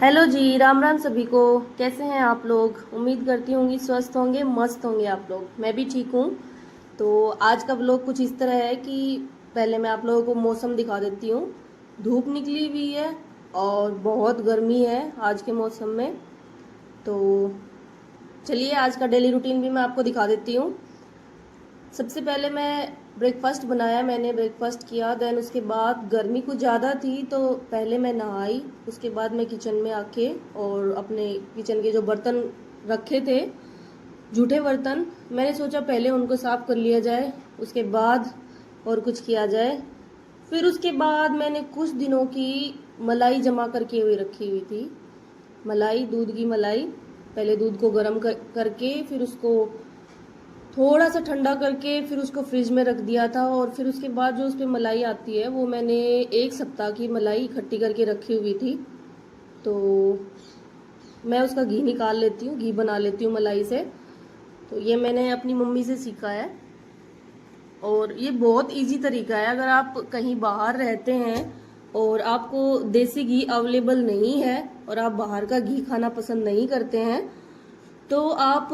Hello जी, राम राम सभी को। कैसे हैं आप लोग? उम्मीद करती होंगी स्वस्थ होंगे, मस्त होंगे आप लोग। मैं भी ठीक हूँ। तो आज का व्लॉग कुछ इस तरह है कि पहले मैं आप लोगों को मौसम दिखा देती हूँ। धूप निकली हुई है और बहुत गर्मी है आज के मौसम में। तो चलिए आज का डेली रूटीन भी मैं आपको दिखा देती हूँ। सबसे पहले मैं ब्रेकफास्ट बनाया, मैंने ब्रेकफास्ट किया। देन उसके बाद गर्मी कुछ ज़्यादा थी तो पहले मैं नहाई। उसके बाद मैं किचन में आके और अपने किचन के जो बर्तन रखे थे, जूठे बर्तन, मैंने सोचा पहले उनको साफ कर लिया जाए, उसके बाद और कुछ किया जाए। फिर उसके बाद मैंने कुछ दिनों की मलाई जमा करके हुई रखी हुई थी। मलाई, दूध की मलाई। पहले दूध को गर्म करके फिर उसको थोड़ा सा ठंडा करके फिर उसको फ्रिज में रख दिया था। और फिर उसके बाद जो उस पर मलाई आती है वो मैंने 1 सप्ताह की मलाई इकट्ठी करके रखी हुई थी। तो मैं उसका घी निकाल लेती हूँ, घी बना लेती हूँ मलाई से। तो ये मैंने अपनी मम्मी से सीखा है और ये बहुत इजी तरीका है। अगर आप कहीं बाहर रहते हैं और आपको देसी घी अवेलेबल नहीं है और आप बाहर का घी खाना पसंद नहीं करते हैं तो आप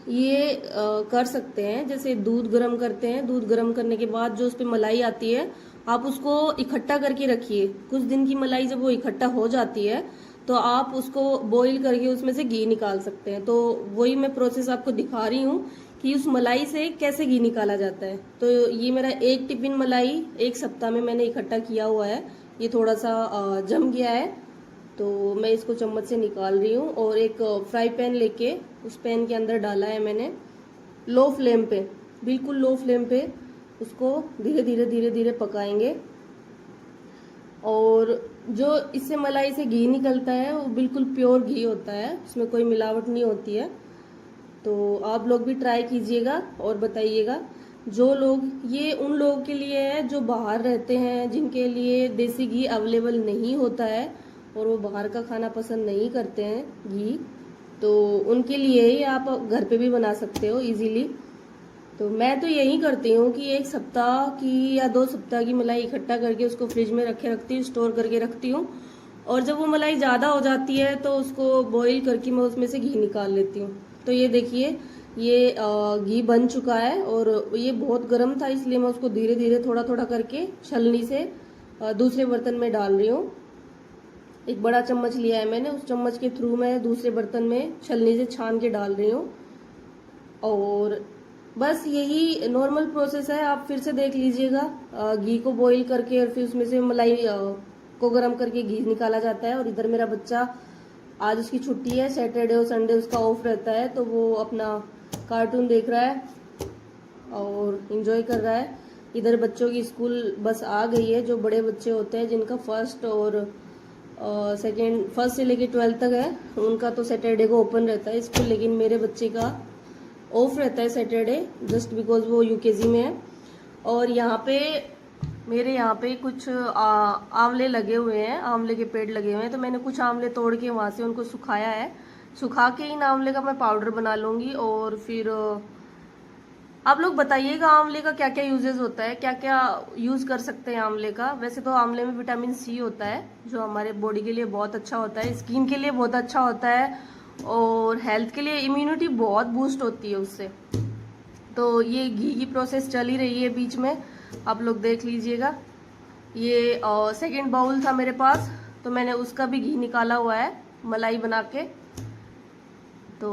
ये कर सकते हैं। जैसे दूध गर्म करते हैं, दूध गर्म करने के बाद जो उस पर मलाई आती है आप उसको इकट्ठा करके रखिए। कुछ दिन की मलाई जब वो इकट्ठा हो जाती है तो आप उसको बॉईल करके उसमें से घी निकाल सकते हैं। तो वही मैं प्रोसेस आपको दिखा रही हूँ कि उस मलाई से कैसे घी निकाला जाता है। तो ये मेरा 1 टिफिन मलाई 1 सप्ताह में मैंने इकट्ठा किया हुआ है। ये थोड़ा सा जम गया है तो मैं इसको चम्मच से निकाल रही हूँ। और एक फ्राई पैन लेके उस पैन के अंदर डाला है मैंने, लो फ्लेम पे, बिल्कुल लो फ्लेम पे उसको धीरे धीरे धीरे धीरे पकाएंगे। और जो इससे मलाई से घी निकलता है वो बिल्कुल प्योर घी होता है, उसमें कोई मिलावट नहीं होती है। तो आप लोग भी ट्राई कीजिएगा और बताइएगा। जो लोग, ये उन लोगों के लिए है जो बाहर रहते हैं, जिनके लिए देसी घी अवेलेबल नहीं होता है और वो बाहर का खाना पसंद नहीं करते हैं घी, तो उनके लिए ही आप घर पे भी बना सकते हो इजीली। तो मैं तो यही करती हूँ कि 1 सप्ताह की या 2 सप्ताह की मलाई इकट्ठा करके उसको फ्रिज में रखती हूँ, स्टोर करके रखती हूँ। और जब वो मलाई ज़्यादा हो जाती है तो उसको बॉईल करके मैं उसमें से घी निकाल लेती हूँ। तो ये देखिए, ये घी बन चुका है और ये बहुत गर्म था इसलिए मैं उसको धीरे धीरे थोड़ा थोड़ा करके छलनी से दूसरे बर्तन में डाल रही हूँ। एक बड़ा चम्मच लिया है मैंने, उस चम्मच के थ्रू मैं दूसरे बर्तन में छलनी से छान के डाल रही हूँ। और बस यही नॉर्मल प्रोसेस है, आप फिर से देख लीजिएगा। घी को बॉईल करके और फिर उसमें से मलाई को गर्म करके घी निकाला जाता है। और इधर मेरा बच्चा, आज उसकी छुट्टी है, सैटरडे और संडे उसका ऑफ रहता है, तो वो अपना कार्टून देख रहा है और इंजॉय कर रहा है। इधर बच्चों की स्कूल बस आ गई है, जो बड़े बच्चे होते हैं जिनका फर्स्ट और सेकेंड, फर्स्ट से लेके 12th तक है, उनका तो सैटरडे को ओपन रहता है स्कूल। लेकिन मेरे बच्चे का ऑफ रहता है सैटरडे, जस्ट बिकॉज वो यूकेजी में है। और यहाँ पे मेरे यहाँ पे कुछ आंवले लगे हुए हैं, आंवले के पेड़ लगे हुए हैं, तो मैंने कुछ आंवले तोड़ के वहां से उनको सुखाया है। सुखा के इन आंवले का मैं पाउडर बना लूंगी। और फिर आप लोग बताइएगा आंवले का क्या क्या यूजेस होता है, क्या क्या यूज कर सकते हैं आंवले का। वैसे तो आंवले में विटामिन सी होता है जो हमारे बॉडी के लिए बहुत अच्छा होता है, स्किन के लिए बहुत अच्छा होता है और हेल्थ के लिए, इम्यूनिटी बहुत बूस्ट होती है उससे। तो ये घी की प्रोसेस चल ही रही है बीच में, आप लोग देख लीजिएगा। ये सेकंड बाउल था मेरे पास, तो मैंने उसका भी घी निकाला हुआ है मलाई बना के। तो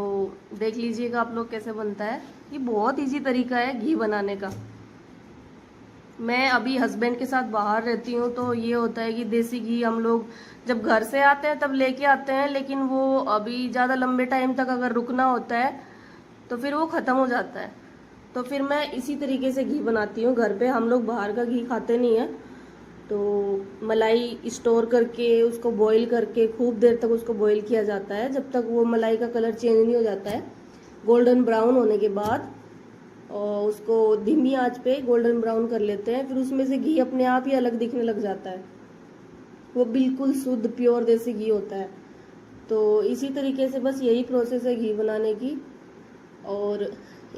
देख लीजिएगा आप लोग कैसे बनता है। ये बहुत इजी तरीका है घी बनाने का। मैं अभी हस्बैंड के साथ बाहर रहती हूँ तो ये होता है कि देसी घी हम लोग जब घर से आते हैं तब लेके आते हैं, लेकिन वो अभी ज़्यादा लंबे टाइम तक अगर रुकना होता है तो फिर वो ख़त्म हो जाता है। तो फिर मैं इसी तरीके से घी बनाती हूँ घर पे। हम लोग बाहर का घी खाते नहीं है, तो मलाई स्टोर करके उसको बॉईल करके खूब देर तक उसको बॉईल किया जाता है, जब तक वो मलाई का कलर चेंज नहीं हो जाता है। गोल्डन ब्राउन होने के बाद और उसको धीमी आंच पे गोल्डन ब्राउन कर लेते हैं। फिर उसमें से घी अपने आप ही अलग दिखने लग जाता है, वो बिल्कुल शुद्ध प्योर देसी घी होता है। तो इसी तरीके से बस यही प्रोसेस है घी बनाने की। और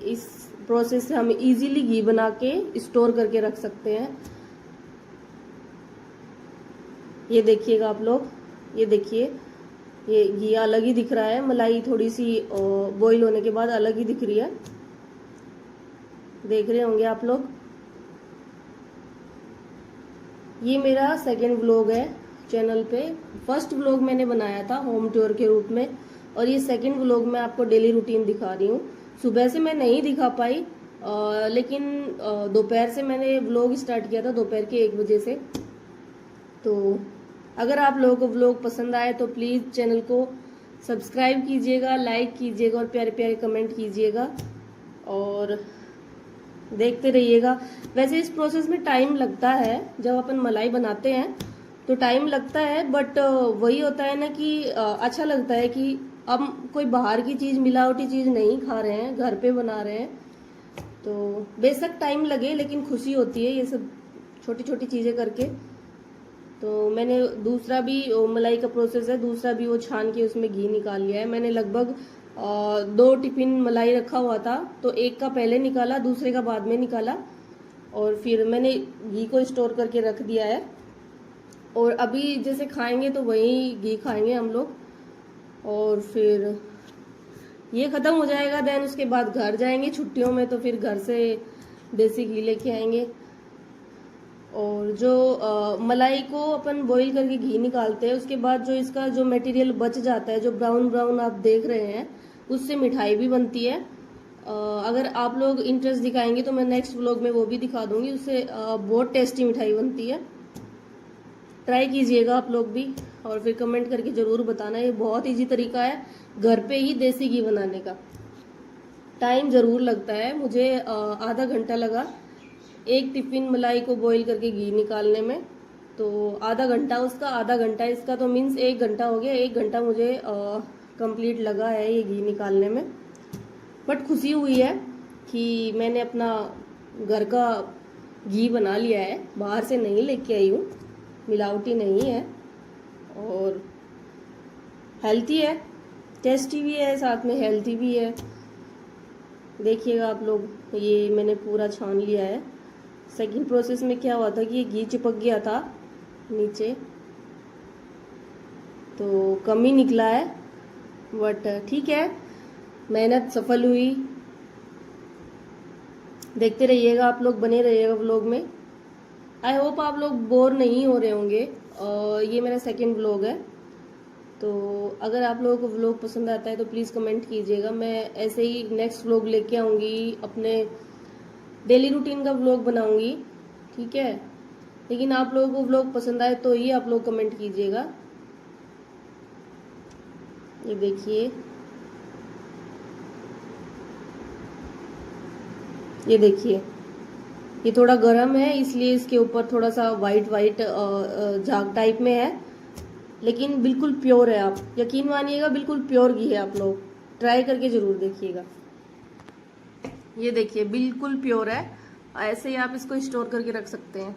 इस प्रोसेस से हम इजीली घी बना के स्टोर करके रख सकते हैं। ये देखिएगा आप लोग, ये देखिए ये घी अलग ही दिख रहा है, मलाई थोड़ी सी बॉईल होने के बाद अलग ही दिख रही है, देख रहे होंगे आप लोग। ये मेरा सेकंड व्लॉग है चैनल पे। फर्स्ट व्लॉग मैंने बनाया था होम टूर के रूप में, और ये सेकंड व्लॉग में आपको डेली रूटीन दिखा रही हूँ। सुबह से मैं नहीं दिखा पाई, लेकिन दोपहर से मैंने व्लॉग स्टार्ट किया था, दोपहर के 1 बजे से। तो अगर आप लोगों को व्लॉग पसंद आए तो प्लीज़ चैनल को सब्सक्राइब कीजिएगा, लाइक कीजिएगा और प्यारे प्यारे कमेंट कीजिएगा और देखते रहिएगा। वैसे इस प्रोसेस में टाइम लगता है, जब अपन मलाई बनाते हैं तो टाइम लगता है, बट वही होता है ना कि अच्छा लगता है कि अब कोई बाहर की चीज़, मिलावटी चीज़ नहीं खा रहे हैं, घर पे बना रहे हैं। तो बेशक टाइम लगे लेकिन खुशी होती है ये सब छोटी छोटी चीज़ें करके। तो मैंने दूसरा भी मलाई का प्रोसेस है, दूसरा भी वो छान के उसमें घी निकाल लिया है। मैंने लगभग 2 टिफिन मलाई रखा हुआ था, तो एक का पहले निकाला, दूसरे का बाद में निकाला, और फिर मैंने घी को स्टोर करके रख दिया है। और अभी जैसे खाएंगे तो वही घी खाएंगे हम लोग, और फिर ये ख़त्म हो जाएगा, देन उसके बाद घर जाएंगे छुट्टियों में, तो फिर घर से देसी घी लेके आएंगे। और जो मलाई को अपन बॉईल करके घी निकालते हैं, उसके बाद जो इसका जो मटेरियल बच जाता है, जो ब्राउन ब्राउन आप देख रहे हैं, उससे मिठाई भी बनती है। अगर आप लोग इंटरेस्ट दिखाएंगे तो मैं नेक्स्ट व्लॉग में वो भी दिखा दूंगी। उससे बहुत टेस्टी मिठाई बनती है, ट्राई कीजिएगा आप लोग भी, और फिर कमेंट करके ज़रूर बताना। ये बहुत इजी तरीका है घर पे ही देसी घी बनाने का। टाइम ज़रूर लगता है, मुझे आधा घंटा लगा एक टिफिन मलाई को बॉईल करके घी निकालने में। तो आधा घंटा उसका, आधा घंटा इसका, तो मीन्स 1 घंटा हो गया। 1 घंटा मुझे कंप्लीट लगा है ये घी निकालने में। बट खुशी हुई है कि मैंने अपना घर का घी बना लिया है, बाहर से नहीं लेके आई हूँ, मिलावटी नहीं है, और हेल्थी है, टेस्टी भी है, साथ में हेल्थी भी है। देखिएगा आप लोग, ये मैंने पूरा छान लिया है। सेकंड प्रोसेस में क्या हुआ था कि ये घी चिपक गया था नीचे, तो कम ही निकला है, बट ठीक है, मेहनत सफल हुई। देखते रहिएगा आप लोग, बने रहिएगा व्लॉग में। आई होप आप लोग बोर नहीं हो रहे होंगे। ये मेरा सेकंड व्लॉग है, तो अगर आप लोगों को व्लॉग पसंद आता है तो प्लीज़ कमेंट कीजिएगा। मैं ऐसे ही नेक्स्ट व्लॉग लेके आऊँगी, अपने डेली रूटीन का व्लॉग बनाऊँगी, ठीक है। लेकिन आप लोगों को व्लॉग पसंद आए तो ही आप लोग कमेंट कीजिएगा। ये देखिए, ये देखिए, ये थोड़ा गर्म है इसलिए इसके ऊपर थोड़ा सा वाइट वाइट झाग टाइप में है, लेकिन बिल्कुल प्योर है। आप यकीन मानिएगा, बिल्कुल प्योर घी है। आप लोग ट्राई करके जरूर देखिएगा। ये देखिए, बिल्कुल प्योर है। ऐसे ही आप इसको स्टोर करके रख सकते हैं।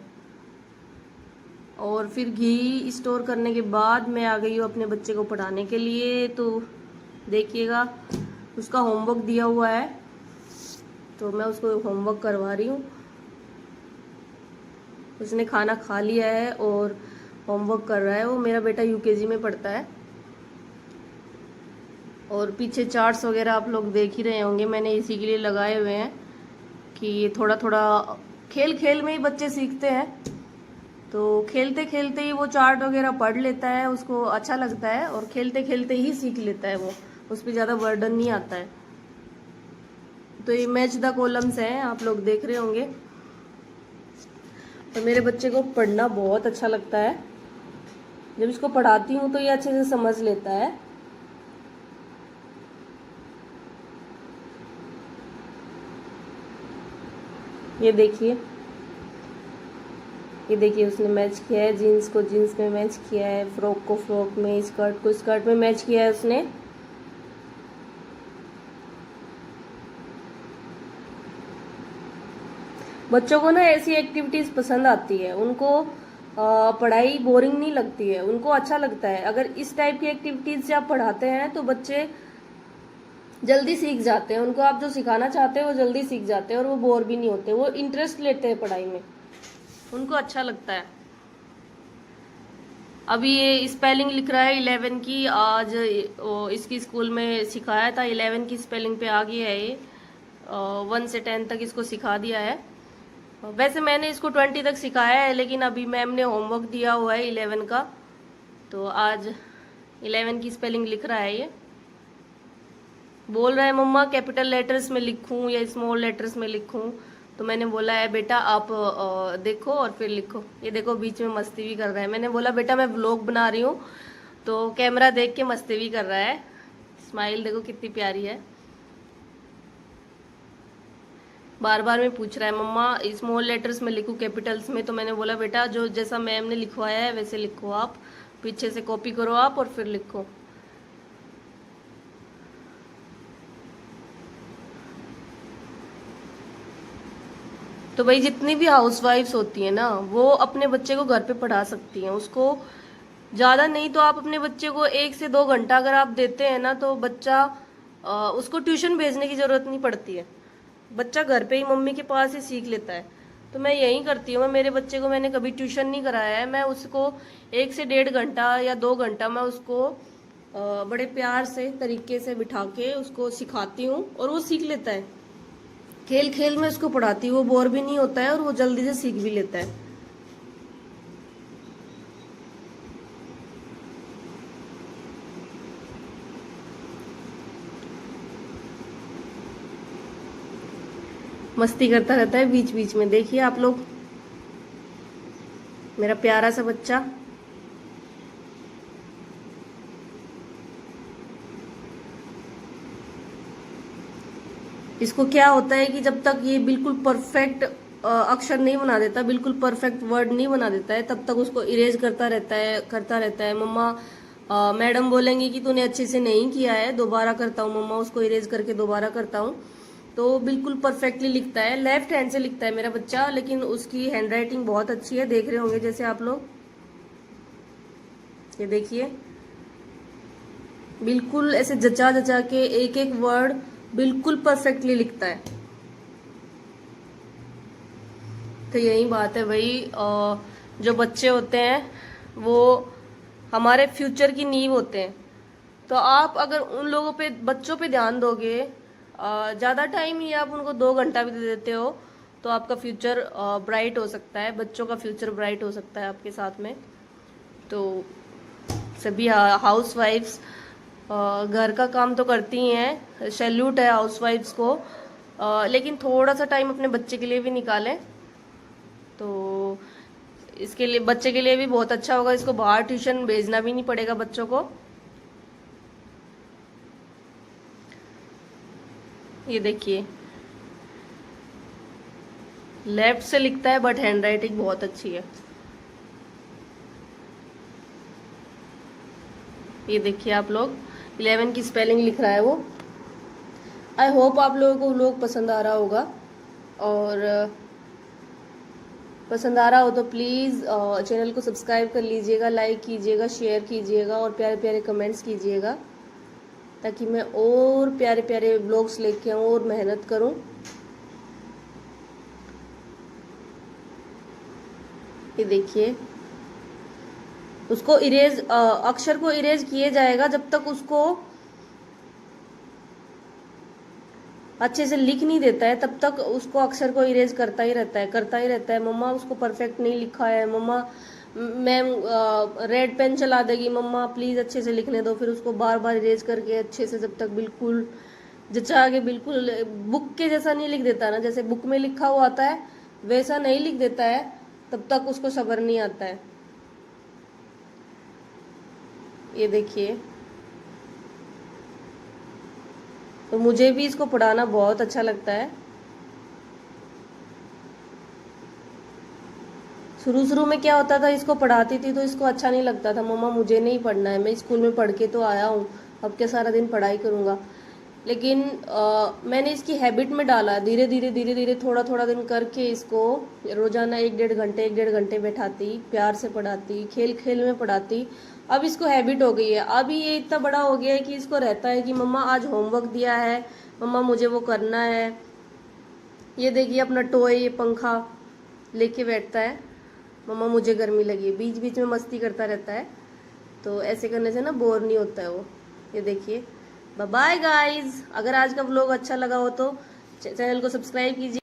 और फिर घी स्टोर करने के बाद मैं आ गई हूँ अपने बच्चे को पढ़ाने के लिए। तो देखिएगा, उसका होमवर्क दिया हुआ है, तो मैं उसको होमवर्क करवा रही हूँ। उसने खाना खा लिया है और होमवर्क कर रहा है। वो मेरा बेटा यूकेजी में पढ़ता है। और पीछे चार्ट्स वगैरह आप लोग देख ही रहे होंगे, मैंने इसी के लिए लगाए हुए हैं कि ये थोड़ा थोड़ा खेल खेल में ही बच्चे सीखते हैं। तो खेलते खेलते ही वो चार्ट वगैरह पढ़ लेता है, उसको अच्छा लगता है, और खेलते खेलते ही सीख लेता है वो, उस पर ज़्यादा बर्डन नहीं आता है। तो ये मैच द कॉलम्स हैं, आप लोग देख रहे होंगे। तो मेरे बच्चे को पढ़ना बहुत अच्छा लगता है। जब इसको पढ़ाती हूँ तो ये अच्छे से समझ लेता है। ये देखिए, ये देखिए, उसने मैच किया है, जीन्स को जीन्स में मैच किया है, फ्रॉक को फ्रॉक में, स्कर्ट को स्कर्ट में मैच किया है उसने। बच्चों को ना ऐसी एक्टिविटीज पसंद आती है, उनको पढ़ाई बोरिंग नहीं लगती है, उनको अच्छा लगता है। अगर इस टाइप की एक्टिविटीज से आप पढ़ाते हैं तो बच्चे जल्दी सीख जाते हैं। उनको आप जो सिखाना चाहते हैं वो जल्दी सीख जाते हैं, और वो बोर भी नहीं होते, वो इंटरेस्ट लेते हैं पढ़ाई में, उनको अच्छा लगता है। अभी ये स्पेलिंग लिख रहा है 11 की। आज इसकी स्कूल में सिखाया था, 11 की स्पेलिंग पे आ गया है ये। 1 से 10 तक इसको सिखा दिया है। वैसे मैंने इसको 20 तक सिखाया है, लेकिन अभी मैम ने होमवर्क दिया हुआ है 11 का, तो आज 11 की स्पेलिंग लिख रहा है ये। बोल रहा है मम्मा कैपिटल लेटर्स में लिखूं या स्मॉल लेटर्स में लिखूं, तो मैंने बोला है बेटा आप देखो और फिर लिखो। ये देखो बीच में मस्ती भी कर रहा है। मैंने बोला बेटा मैं व्लॉग बना रही हूँ, तो कैमरा देख के मस्ती भी कर रहा है। स्माइल देखो कितनी प्यारी है। बार बार में पूछ रहा है मम्मा स्मॉल लेटर्स में लिखूं कैपिटल्स में, तो मैंने बोला बेटा जो जैसा मैम ने लिखवाया है वैसे लिखो, आप पीछे से कॉपी करो आप और फिर लिखो। तो भाई जितनी भी हाउसवाइफ्स होती हैं ना, वो अपने बच्चे को घर पे पढ़ा सकती हैं। उसको ज़्यादा नहीं तो आप अपने बच्चे को 1 से 2 घंटा अगर आप देते हैं ना, तो बच्चा उसको ट्यूशन भेजने की ज़रूरत नहीं पड़ती है। बच्चा घर पे ही मम्मी के पास ही सीख लेता है। तो मैं यही करती हूँ। मैं मेरे बच्चे को मैंने कभी ट्यूशन नहीं कराया है। मैं उसको 1 से 1.5 घंटा या 2 घंटा मैं उसको बड़े प्यार से तरीके से बिठा के उसको सिखाती हूँ और वो सीख लेता है। खेल खेल में उसको पढ़ाती हूँ, वो बोर भी नहीं होता है और वो जल्दी से सीख भी लेता है। मस्ती करता रहता है बीच बीच में, देखिए आप लोग, मेरा प्यारा सा बच्चा। इसको क्या होता है कि जब तक ये बिल्कुल परफेक्ट अक्षर नहीं बना देता, बिल्कुल परफेक्ट वर्ड नहीं बना देता है, तब तक उसको इरेज करता रहता है। मम्मा मैडम बोलेंगी कि तूने अच्छे से नहीं किया है, दोबारा करता हूँ मम्मा, उसको इरेज करके दोबारा करता हूँ। तो बिल्कुल परफेक्टली लिखता है। लेफ्ट हैंड से लिखता है मेरा बच्चा, लेकिन उसकी हैंडराइटिंग बहुत अच्छी है, देख रहे होंगे जैसे आप लोग, ये देखिए बिल्कुल ऐसे जचा जचा के एक एक वर्ड बिल्कुल परफेक्टली लिखता है। तो यही बात है भाई, जो बच्चे होते हैं वो हमारे फ्यूचर की नींव होते हैं। तो आप अगर उन लोगों पे, बच्चों पे ध्यान दोगे, ज़्यादा टाइम ही आप उनको 2 घंटा भी दे देते हो, तो आपका फ्यूचर ब्राइट हो सकता है, बच्चों का फ्यूचर ब्राइट हो सकता है आपके साथ में। तो सभी हाउस वाइफ्स घर का काम तो करती ही हैं, सैल्यूट है हाउस वाइफ्स को, लेकिन थोड़ा सा टाइम अपने बच्चे के लिए भी निकालें तो इसके लिए, बच्चे के लिए भी बहुत अच्छा होगा। इसको बाहर ट्यूशन भेजना भी नहीं पड़ेगा बच्चों को। ये देखिए लेफ्ट से लिखता है बट हैंडराइटिंग बहुत अच्छी है। ये देखिए आप लोग 11 की स्पेलिंग लिख रहा है वो। आई होप आप लोगों को व्लॉग पसंद आ रहा होगा, और पसंद आ रहा हो तो प्लीज़ चैनल को सब्सक्राइब कर लीजिएगा, लाइक कीजिएगा, शेयर कीजिएगा और प्यारे प्यारे कमेंट्स कीजिएगा, ताकि मैं और प्यारे प्यारे व्लॉग्स लेके आऊँ और मेहनत करूँ। ये देखिए उसको इरेज, अक्षर को इरेज किए जाएगा जब तक उसको अच्छे से लिख नहीं देता है, तब तक उसको अक्षर को इरेज करता ही रहता है। मम्मा उसको परफेक्ट नहीं लिखा है, मम्मा मैम रेड पेन चला देगी, मम्मा प्लीज़ अच्छे से लिखने दो। फिर उसको बार बार इरेज करके अच्छे से, जब तक बिल्कुल जचा के, बिल्कुल बुक के जैसा नहीं लिख देता ना, जैसे बुक में लिखा हुआ आता है वैसा नहीं लिख देता है, तब तक उसको सब्र नहीं आता है। ये देखिए, तो मुझे भी इसको पढ़ाना बहुत अच्छा लगता है। शुरू शुरू में क्या होता था, इसको पढ़ाती थी तो इसको अच्छा नहीं लगता था, मम्मा मुझे नहीं पढ़ना है, मैं स्कूल में पढ़ के तो आया हूँ, अब क्या सारा दिन पढ़ाई करूँगा। लेकिन मैंने इसकी हैबिट में डाला, धीरे धीरे थोड़ा थोड़ा दिन करके इसको रोजाना 1-1.5 घंटे बैठाती, प्यार से पढ़ाती, खेल खेल में पढ़ाती। अब इसको हैबिट हो गई है। अभी ये इतना बड़ा हो गया है कि इसको रहता है कि मम्मा आज होमवर्क दिया है, मम्मा मुझे वो करना है। ये देखिए अपना टॉय, ये पंखा लेके बैठता है, मम्मा मुझे गर्मी लगी है, बीच बीच में मस्ती करता रहता है। तो ऐसे करने से ना बोर नहीं होता है वो। ये देखिए। बाय बाय गाइज, अगर आज का व्लॉग अच्छा लगा हो तो चैनल को सब्सक्राइब कीजिए।